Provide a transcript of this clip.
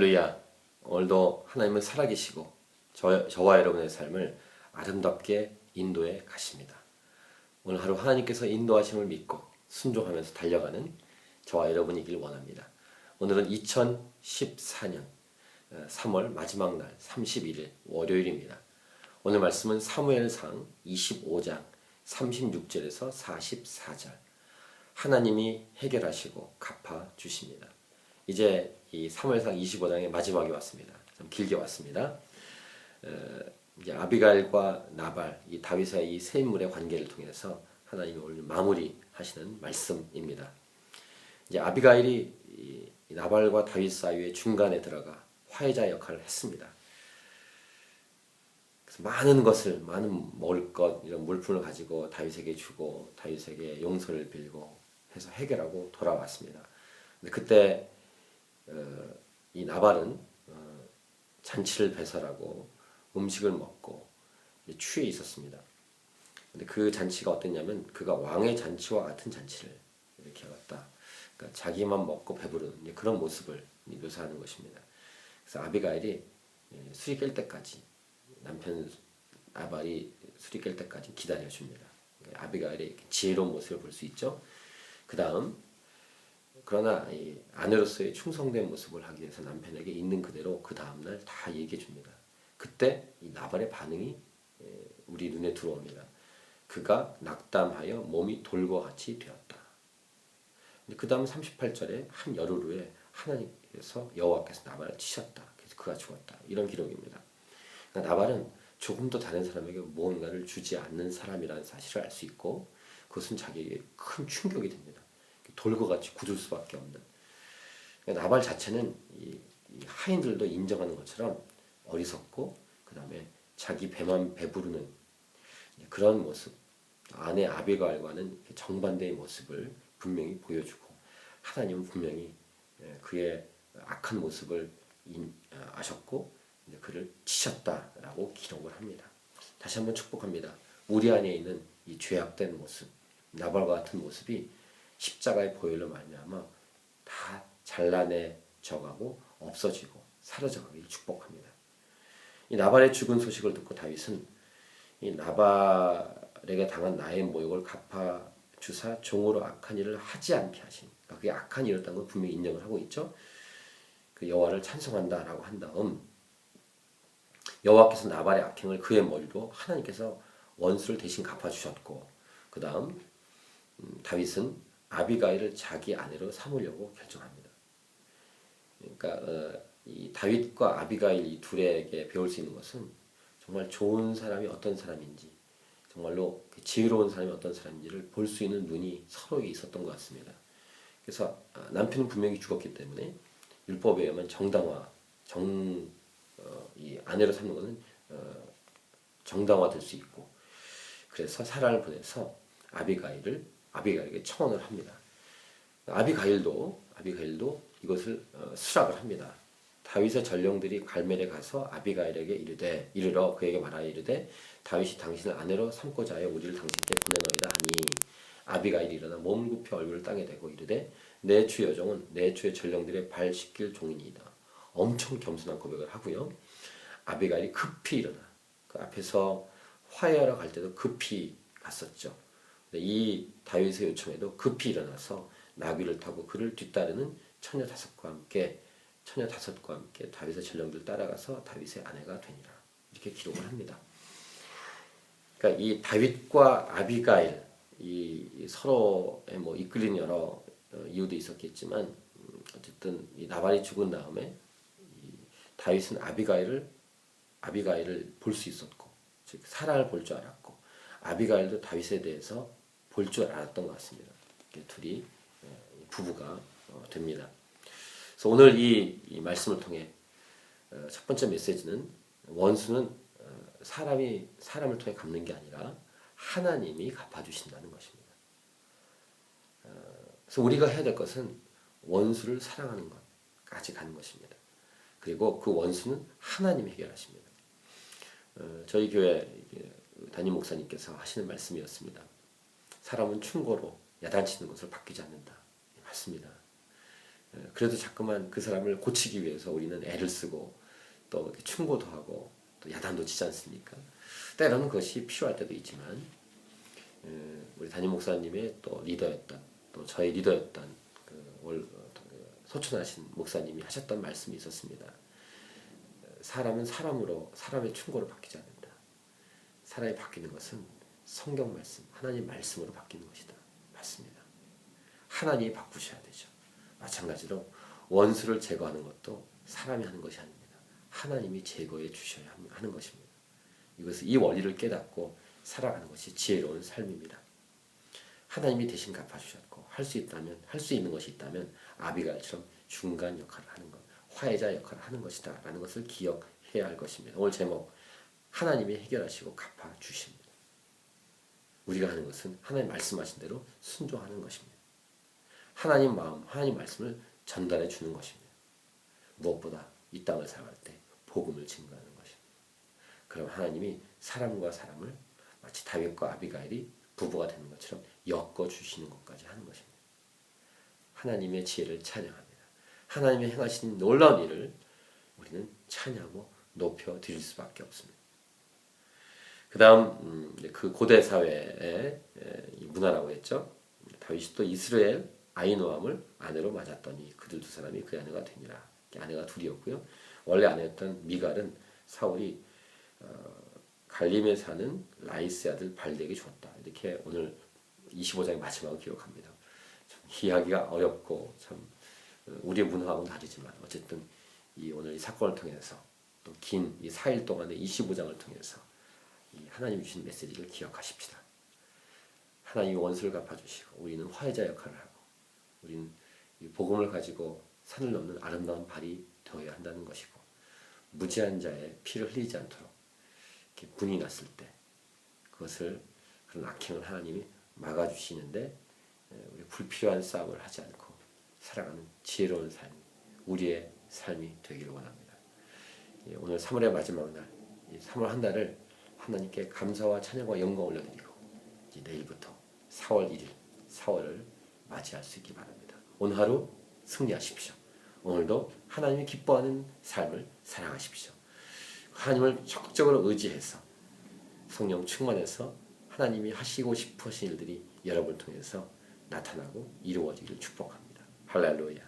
할렐루야. 오늘도 하나님은 살아계시고 저와 여러분의 삶을 아름답게 인도해 가십니다. 오늘 하루 하나님께서 인도하심을 믿고 순종하면서 달려가는 저와 여러분이길 원합니다. 오늘은 2014년 3월 마지막 날 31일 월요일입니다. 오늘 말씀은 사무엘상 25장 36절에서 44절. 하나님이 해결하시고 갚아주십니다. 이제 이 사무엘상 25장의 마지막에 왔습니다. 좀 길게 왔습니다. 이제 아비가일과 나발, 이 다윗의 이 세 인물의 관계를 통해서 하나님이 오늘 마무리하시는 말씀입니다. 이제 아비가일이 이 나발과 다윗 사이의 중간에 들어가 화해자 역할을 했습니다. 그래서 많은 먹을 것, 이런 물품을 가지고 다윗에게 주고 다윗에게 용서를 빌고 해서 해결하고 돌아왔습니다. 근데 그때 이 나발은 잔치를 배설하고 음식을 먹고 취해 있었습니다. 근데 그 잔치가 어땠냐면 그가 왕의 잔치와 같은 잔치를 이렇게 해왔다. 그러니까 자기만 먹고 배부르는 그런 모습을 묘사하는 것입니다. 그래서 아비가일이 술이 깰 때까지 남편 나발이 술이 깰 때까지 기다려줍니다. 아비가일의 지혜로운 모습을 볼 수 있죠. 그 다음 그러나 이 아내로서의 충성된 모습을 하기 위해서 남편에게 있는 그대로 그 다음날 다 얘기해 줍니다. 그때 이 나발의 반응이 우리 눈에 들어옵니다. 그가 낙담하여 몸이 돌과 같이 되었다. 그 다음 38절에 한 열흘 후에 하나님께서 여호와께서 나발을 치셨다. 그래서 그가 죽었다. 이런 기록입니다. 그러니까 나발은 조금도 다른 사람에게 무언가를 주지 않는 사람이라는 사실을 알 수 있고 그것은 자기에게 큰 충격이 됩니다. 돌과 같이 굳을 수밖에 없는. 나발 자체는 이 하인들도 인정하는 것처럼 어리석고 그 다음에 자기 배만 배부르는 그런 모습. 아내 아비가일과는 정반대의 모습을 분명히 보여주고 하나님은 분명히 그의 악한 모습을 아셨고 그를 치셨다라고 기록을 합니다. 다시 한번 축복합니다. 우리 안에 있는 이 죄악된 모습, 나발과 같은 모습이 십자가의 보혈로 말미암아 다 잘라내져가고 없어지고 사라져가길 축복합니다. 이 나발의 죽은 소식을 듣고 다윗은 이 나발에게 당한 나의 모욕을 갚아주사 종으로 악한 일을 하지 않게 하신. 그러니까 그게 악한 일이었다는 걸 분명히 인정을 하고 있죠. 그 여호와를 찬송한다라고 한 다음 여호와께서 나발의 악행을 그의 머리로 하나님께서 원수를 대신 갚아주셨고 그 다음 다윗은 아비가일을 자기 아내로 삼으려고 결정합니다. 그러니까 이 다윗과 아비가일 이 둘에게 배울 수 있는 것은 정말 좋은 사람이 어떤 사람인지 정말로 지혜로운 사람이 어떤 사람인지를 볼 수 있는 눈이 서로에게 있었던 것 같습니다. 그래서 남편은 분명히 죽었기 때문에 율법에 의하면 이 아내로 삼는 것은 정당화될 수 있고 그래서 사람을 보내서 아비가일에게 청혼을 합니다. 아비가일도 이것을 수락을 합니다. 다윗의 전령들이 갈멜에 가서 아비가일에게 이르러 그에게 말하여 이르되 다윗이 당신을 아내로 삼고자 하여 우리를 당신께 보내노이다 하니 아비가일이 일어나 몸을 굽혀 얼굴을 땅에 대고 이르되 내 주 여종은 내 주의 전령들의 발 씻길 종이니이다. 엄청 겸손한 고백을 하고요. 아비가일이 급히 일어나 그 앞에서 화해하러 갈 때도 급히 갔었죠. 이 다윗의 요청에도 급히 일어나서 나귀를 타고 그를 뒤따르는 처녀 다섯과 함께 다윗의 전령들 따라가서 다윗의 아내가 되니라. 이렇게 기록을 합니다. 그러니까 이 다윗과 아비가일 이 서로에 이끌린 여러 이유도 있었겠지만 어쨌든 이 나발이 죽은 다음에 다윗은 아비가일을 볼 수 있었고 즉 사랑을 볼 줄 알았고 아비가일도 다윗에 대해서 볼 줄 알았던 것 같습니다. 둘이 부부가 됩니다. 그래서 오늘 이 말씀을 통해 첫 번째 메시지는 원수는 사람이 사람을 통해 갚는 게 아니라 하나님이 갚아주신다는 것입니다. 그래서 우리가 해야 될 것은 원수를 사랑하는 것까지 가는 것입니다. 그리고 그 원수는 하나님이 해결하십니다. 저희 교회 담임 목사님께서 하시는 말씀이었습니다. 사람은 충고로 야단치는 것을 바뀌지 않는다. 맞습니다. 그래도 자꾸만 그 사람을 고치기 위해서 우리는 애를 쓰고 또 이렇게 충고도 하고 또 야단도 치지 않습니까? 때로는 그것이 필요할 때도 있지만 우리 담임 목사님의 또 리더였던 또 저의 리더였던 소천하신 목사님이 하셨던 말씀이 있었습니다. 사람은 사람으로 사람의 충고로 바뀌지 않는다. 사람이 바뀌는 것은 성경 말씀, 하나님 말씀으로 바뀌는 것이다. 맞습니다. 하나님이 바꾸셔야 되죠. 마찬가지로 원수를 제거하는 것도 사람이 하는 것이 아닙니다. 하나님이 제거해 주셔야 하는 것입니다. 이 원리를 깨닫고 살아가는 것이 지혜로운 삶입니다. 하나님이 대신 갚아주셨고 할 수 있는 것이 있다면 아비갈처럼 중간 역할을 하는 것, 화해자 역할을 하는 것이다 라는 것을 기억해야 할 것입니다. 오늘 제목 하나님이 해결하시고 갚아주십니다. 우리가 하는 것은 하나님 말씀하신 대로 순종하는 것입니다. 하나님 마음, 하나님 말씀을 전달해 주는 것입니다. 무엇보다 이 땅을 살아갈 때 복음을 증거하는 것입니다. 그럼 하나님이 사람과 사람을 마치 다윗과 아비가일이 부부가 되는 것처럼 엮어주시는 것까지 하는 것입니다. 하나님의 지혜를 찬양합니다. 하나님의 행하신 놀라운 일을 우리는 찬양하고 높여 드릴 수밖에 없습니다. 그 다음 그 고대 사회의 문화라고 했죠. 다윗이 또 이스라엘 아히노암을 아내로 맞았더니 그들 두 사람이 그 아내가 되니라. 아내가 둘이었고요. 원래 아내였던 미갈은 사울이 갈림에 사는 라이스의 아들 발덱에게 줬다. 이렇게 오늘 25장의 마지막을 기록합니다. 참 이해하기가 어렵고 참 우리의 문화하고는 다르지만 어쨌든 오늘 이 사건을 통해서 또 긴 이 4일 동안의 25장을 통해서 하나님 주신 메시지를 기억하십시다. 하나님이 원수를 갚아주시고 우리는 화해자 역할을 하고 우리는 이 복음을 가지고 산을 넘는 아름다운 발이 되어야 한다는 것이고 무지한 자의 피를 흘리지 않도록 이렇게 분이 났을 때 그것을 그런 악행을 하나님이 막아주시는데 우리 불필요한 싸움을 하지 않고 살아가는 지혜로운 삶이 우리의 삶이 되기를 원합니다. 오늘 3월의 마지막 날, 3월 한 달을 하나님께 감사와 찬양과 영광 올려드리고 이제 내일부터 4월 1일, 4월을 맞이할 수 있기 바랍니다. 오늘 하루 승리하십시오. 오늘도 하나님이 기뻐하는 삶을 살아가십시오. 하나님을 적극적으로 의지해서 성령 충만해서 하나님이 하시고 싶으신 일들이 여러분을 통해서 나타나고 이루어지기를 축복합니다. 할렐루야.